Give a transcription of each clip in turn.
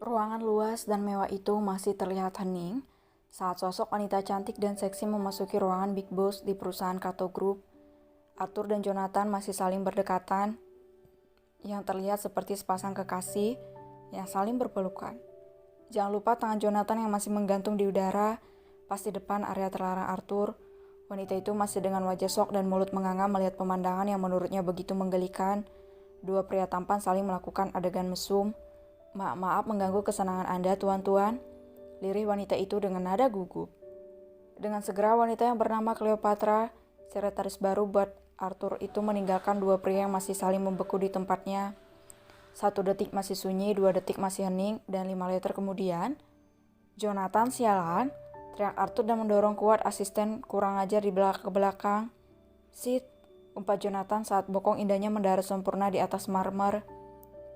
Ruangan luas dan mewah itu masih terlihat hening saat sosok wanita cantik dan seksi memasuki ruangan Big Boss di perusahaan Kato Group. Arthur dan Jonathan masih saling berdekatan, yang terlihat seperti sepasang kekasih yang saling berpelukan. Jangan lupa tangan Jonathan yang masih menggantung di udara, pas di depan area terlarang Arthur. Wanita itu masih dengan wajah syok dan mulut menganga melihat pemandangan yang menurutnya begitu menggelikan. Dua pria tampan saling melakukan adegan mesum. Maaf mengganggu kesenangan Anda, tuan-tuan, lirih wanita itu dengan nada gugup. Dengan segera wanita yang bernama Cleopatra, sekretaris baru buat Arthur itu meninggalkan dua pria yang masih saling membeku di tempatnya. 1 detik masih sunyi, 2 detik masih hening, dan 5 liter kemudian, Jonathan, sialan, teriak Arthur dan mendorong kuat asisten kurang ajar di belakang. Sit, umpat Jonathan saat bokong indahnya mendarat sempurna di atas marmer.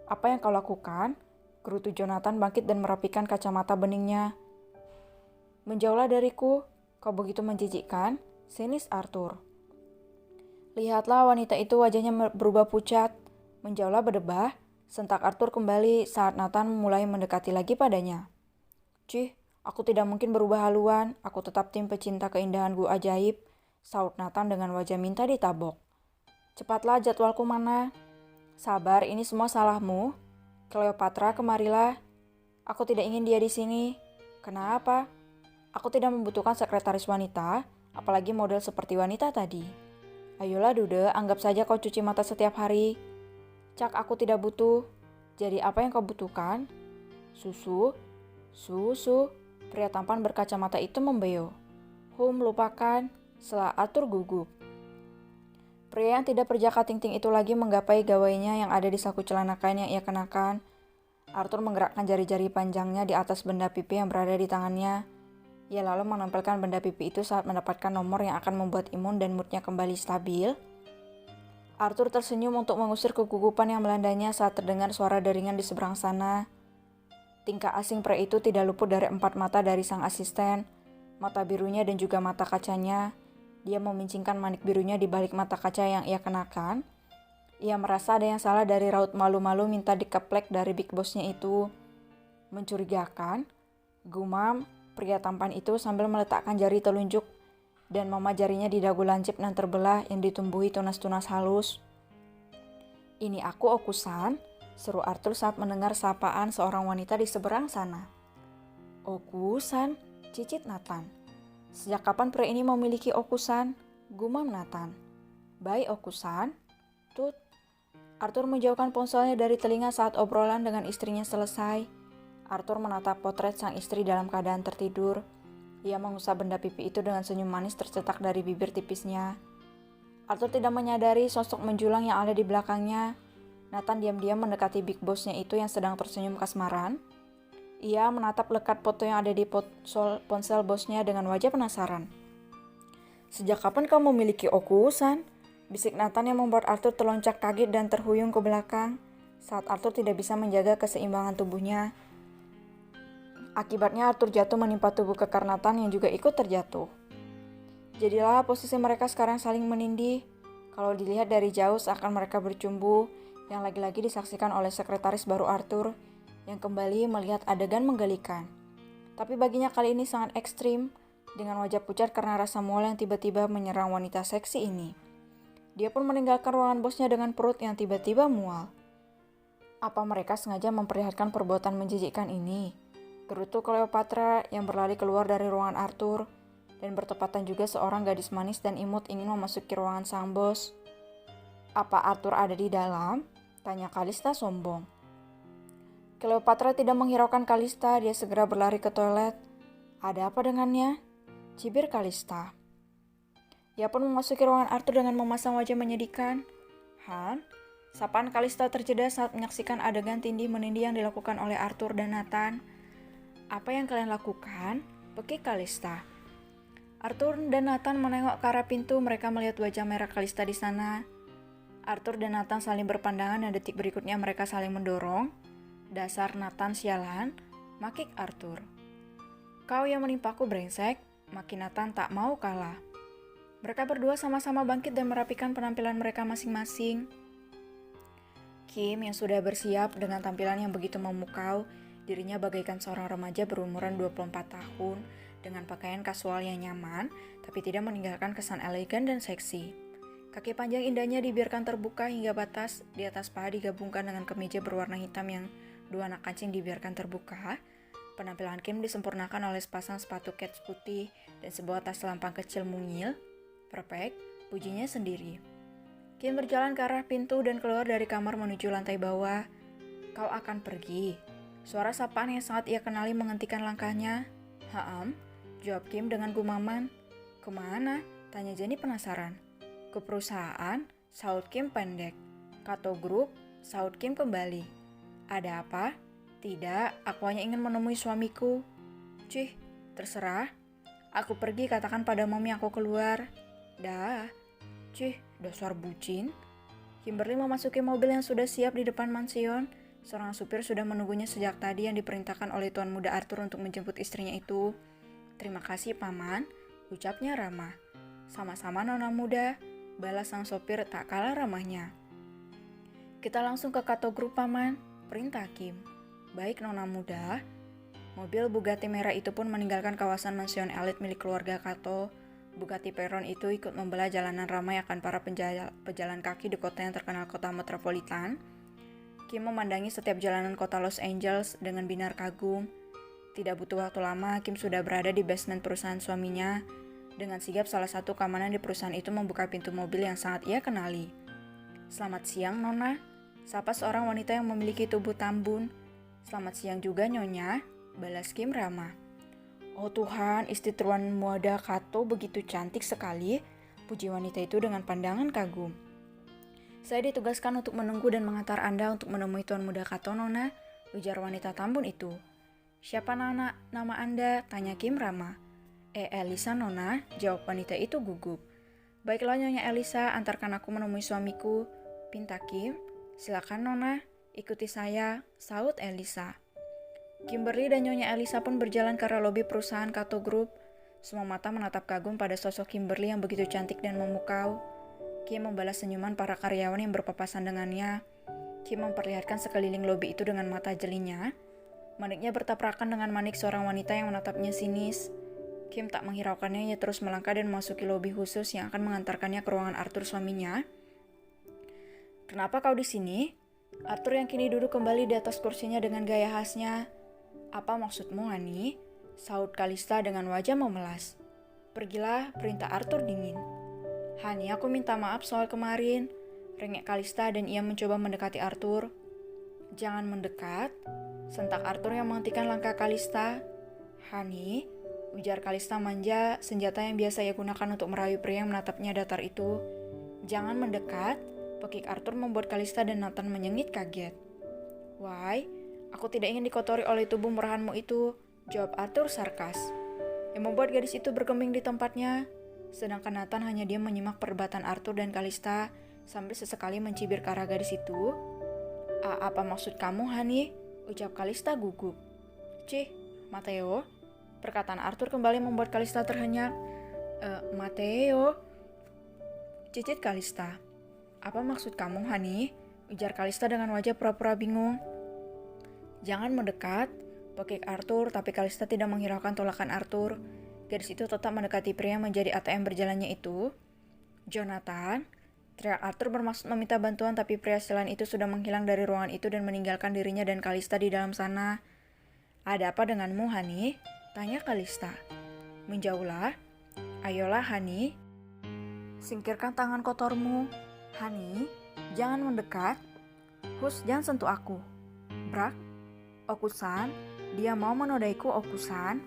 Apa yang kau lakukan? Gerutu Jonathan bangkit dan merapikan kacamata beningnya. Menjauhlah dariku, kau begitu menjijikkan, sinis Arthur. Lihatlah wanita itu wajahnya berubah pucat. Menjauhlah berdebah, sentak Arthur kembali saat Nathan mulai mendekati lagi padanya. Cih, aku tidak mungkin berubah haluan, aku tetap tim pecinta keindahan gua ajaib, saut Nathan dengan wajah minta ditabok. Cepatlah, jadwalku mana? Sabar, ini semua salahmu. Cleopatra, kemarilah. Aku tidak ingin dia di sini. Kenapa? Aku tidak membutuhkan sekretaris wanita, apalagi model seperti wanita tadi. Ayolah Dude, anggap saja kau cuci mata setiap hari. Cak, aku tidak butuh. Jadi apa yang kau butuhkan? Susu? Susu? Pria tampan berkacamata itu membeo. Lupakan. Setelah Arthur gugup. Pria yang tidak berjaka ting-ting itu lagi menggapai gawainya yang ada di saku celana kain yang ia kenakan. Arthur menggerakkan jari-jari panjangnya di atas benda pipi yang berada di tangannya. Ia lalu menempelkan benda pipi itu saat mendapatkan nomor yang akan membuat imun dan moodnya kembali stabil. Arthur tersenyum untuk mengusir kegugupan yang melandanya saat terdengar suara deringan di seberang sana. Tingkah asing pria itu tidak luput dari 4 mata dari sang asisten, mata birunya dan juga mata kacanya. Dia memincingkan manik birunya di balik mata kaca yang ia kenakan. Ia merasa ada yang salah dari raut malu-malu minta dikeplek dari Big Boss-nya itu. Mencurigakan, gumam pria tampan itu sambil meletakkan jari telunjuk dan memajarinya di dagu lancip dan terbelah yang ditumbuhi tunas-tunas halus. Ini aku, Okusan, seru Arthur saat mendengar sapaan seorang wanita di seberang sana. Okusan, cicit Nathan. Sejak kapan pria ini memiliki Okusan? Gumam Nathan. Baik Okusan. Tut. Arthur menjauhkan ponselnya dari telinga saat obrolan dengan istrinya selesai. Arthur menatap potret sang istri dalam keadaan tertidur. Ia mengusap benda pipi itu dengan senyum manis tercetak dari bibir tipisnya. Arthur tidak menyadari sosok menjulang yang ada di belakangnya. Nathan diam-diam mendekati Big Boss-nya itu yang sedang tersenyum kasmaran. Ia menatap lekat foto yang ada di ponsel bosnya dengan wajah penasaran. Sejak kapan kau memiliki Okusan? Bisik Nathan yang membuat Arthur terloncat kaget dan terhuyung ke belakang saat Arthur tidak bisa menjaga keseimbangan tubuhnya. Akibatnya Arthur jatuh menimpa tubuh kekar Nathan yang juga ikut terjatuh. Jadilah posisi mereka sekarang saling menindih. Kalau dilihat dari jauh seakan mereka bercumbu, yang lagi-lagi disaksikan oleh sekretaris baru Arthur yang kembali melihat adegan menggelikan. Tapi baginya kali ini sangat ekstrim, dengan wajah pucat karena rasa mual yang tiba-tiba menyerang wanita seksi ini. Dia pun meninggalkan ruangan bosnya dengan perut yang tiba-tiba mual. Apa mereka sengaja memperlihatkan perbuatan menjijikkan ini? Gerutu Cleopatra yang berlari keluar dari ruangan Arthur, dan bertepatan juga seorang gadis manis dan imut ingin memasuki ruangan sang bos. Apa Arthur ada di dalam? Tanya Kalista sombong. Cleopatra tidak menghiraukan Kalista, dia segera berlari ke toilet. Ada apa dengannya? Cibir Kalista. Ia pun memasuki ruangan Arthur dengan memasang wajah menyedihkan. Han? Sapaan Kalista terjeda saat menyaksikan adegan tindih-menindih yang dilakukan oleh Arthur dan Nathan. Apa yang kalian lakukan? Pekik Kalista. Arthur dan Nathan menengok ke arah pintu. Mereka melihat wajah merah Kalista di sana. Arthur dan Nathan saling berpandangan dan detik berikutnya mereka saling mendorong. Dasar Nathan sialan, makik Arthur. Kau yang menimpaku brengsek, maki Nathan tak mau kalah. Mereka berdua sama-sama bangkit dan merapikan penampilan mereka masing-masing. Kim yang sudah bersiap dengan tampilan yang begitu memukau, dirinya bagaikan seorang remaja berumuran 24 tahun dengan pakaian kasual yang nyaman, tapi tidak meninggalkan kesan elegan dan seksi. Kaki panjang indahnya dibiarkan terbuka hingga batas, di atas paha digabungkan dengan kemeja berwarna hitam yang dua anak kancing dibiarkan terbuka. Penampilan Kim disempurnakan oleh sepasang sepatu kets putih dan sebuah tas lampang kecil mungil. Perfect, pujinya sendiri. Kim berjalan ke arah pintu dan keluar dari kamar menuju lantai bawah. Kau akan pergi. Suara sapaan yang sangat ia kenali menghentikan langkahnya. Jawab Kim dengan gumaman. Kemana? Tanya Jenny penasaran. Ke perusahaan, saut Kim pendek. Kato Group, saut Kim kembali. Ada apa? Tidak, aku hanya ingin menemui suamiku. Cih, terserah. Aku pergi, katakan pada mami aku keluar. Dah. Cih, dasar bucin. Kimberly memasuki mobil yang sudah siap di depan mansion. Seorang supir sudah menunggunya sejak tadi yang diperintahkan oleh tuan muda Arthur untuk menjemput istrinya itu. Terima kasih paman, ucapnya ramah. Sama-sama nona muda, balas sang sopir tak kalah ramahnya. Kita langsung ke Kato Group paman, perintah Kim. Baik nona muda. Mobil Bugatti merah itu pun meninggalkan kawasan mansion elit milik keluarga Kato. Bugatti Veyron itu ikut membelah jalanan ramai akan para pejalan kaki di kota yang terkenal kota metropolitan. Kim memandangi setiap jalanan kota Los Angeles dengan binar kagum. Tidak butuh waktu lama, Kim sudah berada di basement perusahaan suaminya. Dengan sigap salah satu keamanan di perusahaan itu membuka pintu mobil yang sangat ia kenali. Selamat siang nona, sapa seorang wanita yang memiliki tubuh tambun. Selamat siang juga nyonya, balas Kim ramah. Oh Tuhan, istri tuan muda Kato begitu cantik sekali, puji wanita itu dengan pandangan kagum. Saya ditugaskan untuk menunggu dan mengantar Anda untuk menemui tuan muda Kato nona, ujar wanita tambun itu. Siapa nama Anda? Tanya Kim ramah. Elisa nona, jawab wanita itu gugup. Baiklah nyonya Elisa, antarkan aku menemui suamiku, pinta Kim. Silakan nona, ikuti saya, saut Elisa. Kimberly dan nyonya Elisa pun berjalan ke arah lobi perusahaan Kato Group. Semua mata menatap kagum pada sosok Kimberly yang begitu cantik dan memukau. Kim membalas senyuman para karyawan yang berpapasan dengannya. Kim memperlihatkan sekeliling lobi itu dengan mata jelinya. Maniknya bertabrakan dengan manik seorang wanita yang menatapnya sinis. Kim tak menghiraukannya, ia terus melangkah dan memasuki lobi khusus yang akan mengantarkannya ke ruangan Arthur suaminya. Kenapa kau di sini? Arthur yang kini duduk kembali di atas kursinya dengan gaya khasnya. Apa maksudmu, Hani? Saut Kalista dengan wajah memelas. Pergilah, perintah Arthur dingin. Hani, aku minta maaf soal kemarin. Rengek Kalista dan ia mencoba mendekati Arthur. Jangan mendekat. Sentak Arthur yang menghentikan langkah Kalista. Hani, ujar Kalista manja, senjata yang biasa ia gunakan untuk merayu pria yang menatapnya datar itu. Jangan mendekat. Pekik Arthur membuat Kalista dan Nathan menyengit kaget. Why? Aku tidak ingin dikotori oleh tubuh murahanmu itu, jawab Arthur sarkas. Yang membuat gadis itu bergeming di tempatnya. Sedangkan Nathan hanya diam menyimak perdebatan Arthur dan Kalista sambil sesekali mencibir ke arah gadis itu. Apa maksud kamu, Hani? Ucap Kalista gugup. Cih, Mateo. Perkataan Arthur kembali membuat Kalista terhenyak. Mateo. Cicit Kalista. Apa maksud kamu, Hani? Ujar Kalista dengan wajah pura-pura bingung. Jangan mendekat, pekik Arthur, tapi Kalista tidak menghiraukan tolakan Arthur. Gadis itu tetap mendekati pria menjadi ATM berjalannya itu. Jonathan, teriak Arthur bermaksud meminta bantuan, tapi pria sialan itu sudah menghilang dari ruangan itu dan meninggalkan dirinya dan Kalista di dalam sana. Ada apa denganmu, Hani? Tanya Kalista. Menjauhlah. Ayolah, Hani. Singkirkan tangan kotormu. Hani, jangan mendekat. Hus, jangan sentuh aku. Brak. Okusan, dia mau menodaiku Okusan.